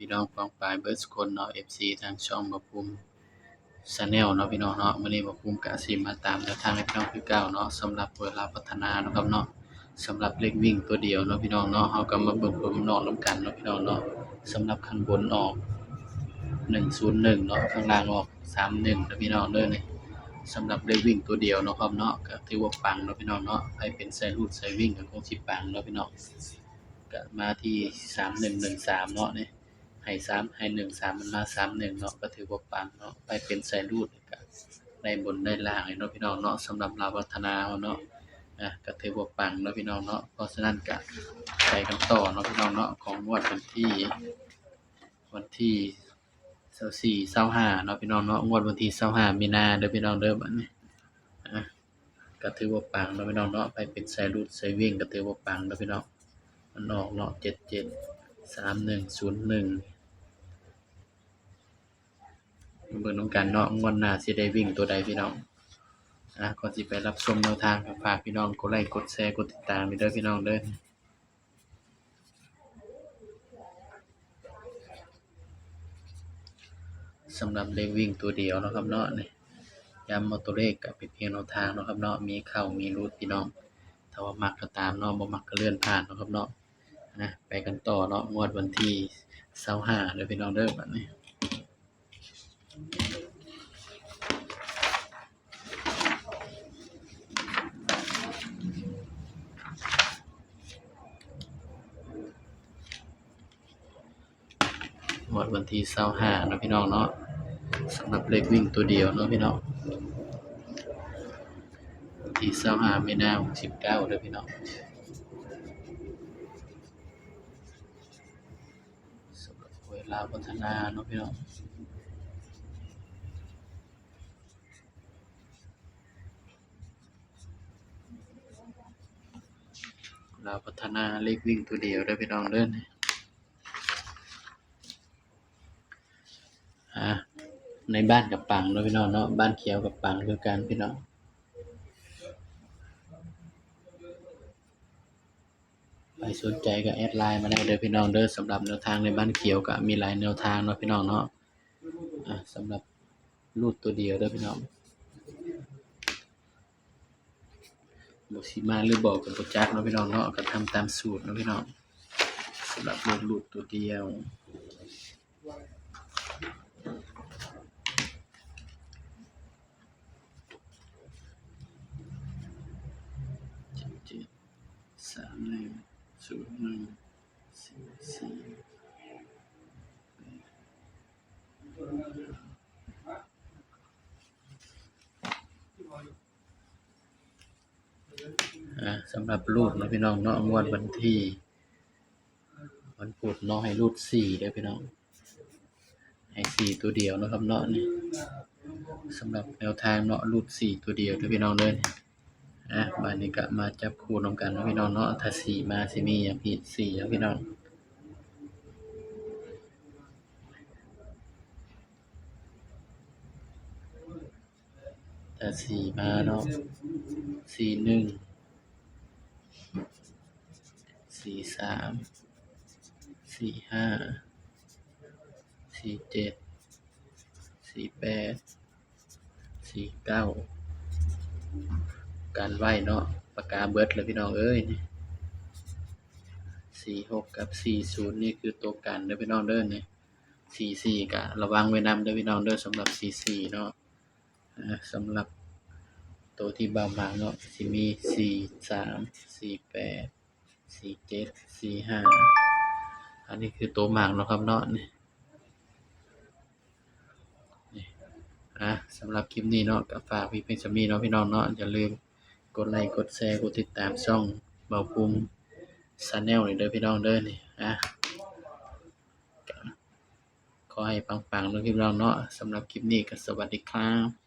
พี่น้องปองปายเบิดซุคนเนาะ FC ทางช่องบ่ภูมิ Channel เนาะพี่น้องเนาะมื้อนี้บ่ภูมิก็สิมาตามแนวทางให้พี่น้องคือเก่าเนาะสำหรับเวลาพัฒนาเนาะครับเนาะสำหรับเลขวิ่งตัวเดียวเนาะพี่น้องเนาะเฮาก็มาเบิ่งผลนอกนำกันเนาะพี่น้องเนาะสำหรับข้างบนออก101เนาะข้างล่างออก31เด้อพี่น้องเด้อนี่สำหรับเลขวิ่งตัวเดียวเนาะครับเนาะก็ถือว่าปังเนาะพี่น้องเนาะใครเป็นสายรูดสายวิ่งก็คงสิปังเนาะพี่น้องก็มาที่3113เนาะนี่ให้3ให้13มันมา31เนาะก็ถือว่าปังเนาะไปเป็นสายรูดก็ได้บนได้ล่างเลยเนาะพี่น้องเนาะสำหรับลาวพัฒนาเนาะก็ถือว่าปังเนาะพี่น้องเนาะเพราะฉะนั้นก็ไปกันต่อเนาะพี่น้องเนาะของงวดวันที่24 25เนาะพี่น้องเนาะงวดวันที่25มีนาเด้อพี่น้องเด้อบัดนี้ก็ถือว่าปังเนาะพี่น้องเนาะไปเป็นสายรูดสายวิ่งก็ถือว่าปังเนาะพี่น้องมันออกเนาะ773101เบิ่งนำกันเนาะงวดหน้าสิได้วิ่งตัวใดพี่น้องก่อนสิไปรับชมแนวทางก็ฝากพี่น้องกดไลค์กดแชร์กดติดตามให้เด้อพี่น้องเด้อสำหรับเลขวิ่งตัวเดียวเนาะครับเนาะนี่ย้ำว่าตัวเลขก็เป็นเพียงแนวทางเนาะครับเนาะมีเข้ามีรุดพี่น้องถ้าว่ามักก็ตามเนาะบ่มักก็เลื่อนผ่านเนาะครับเนาะไปกันต่อเนาะงวดวันที่25เด้อพี่น้องเด้อบัดนี้งวดวันที่25เนาะพี่น้องเนาะสำหรับเลขวิ่งตัวเดียวเนาะพี่น้องวันที่25มีนาคม69เด้อพี่น้องสำหรับเวลาพัฒนาเนาะพี่น้องเราพัฒนาเลขวิ่งตัวเดียวเด้อพี่น้องเด้อในบ้านกับปังเนาะพี่น้องเนาะบ้านเขียวกับปังคือกันพี่น้องใครสนใจก็แอดไลน์มาได้เด้อพี่น้องเด้อสำหรับแนวทางในบ้านเขียวก็มีหลายแนวทางเนาะพี่น้องเนาะสำหรับรูดตัวเดียวเด้อพี่น้องบ่สิมาหรือบอกก็บ่จักเนาะพี่น้องเนาะก็ทำตามสูตรเนาะพี่น้องสำหรับเลขรูดตัวเดียวสำหรับรูดเนาะพี่น้องเนาะงวดวันที่วันพุธเนาะให้รูด4เด้อพี่น้องให้4ตัวเดียวเนาะครับเนาะนี่สำหรับแนวทางเนาะรูด4ตัวเดียวเด้อพี่น้องเด้อบัดนี้ก็มาจับคู่นำกันเนาะพี่น้องเนาะถ้า4มาสิมีหยังผิด4เนาะพี่น้องถ้า4มาเนาะ41 43 45 47 48 49กันไว้เนาะปากกาเบิดเลยพี่น้องเอ้ยนี่46กับ40นี่คือตัวกันเด้อพี่น้องเด้อนี่44ก็ระวังไว้นำเด้อพี่น้องเด้อสำหรับ44เนาะสำหรับตัวที่เบาบางเนาะสิมี43 48 47 45อันนี้คือตัวหมากเนาะครับเนาะนี่สำหรับคลิปนี้เนาะก็ฝากพี่เพียงส่ำนี้เนาะพี่น้องเนาะอย่าลืมกดไลค์กดแชร์กดติดตามช่องเบาภูมิ Channel นี่เด้อพี่น้องเด้อนี่ก็ขอให้ปังๆเนาะพี่น้องเนาะสำหรับคลิปนี้ก็สวัสดีครับ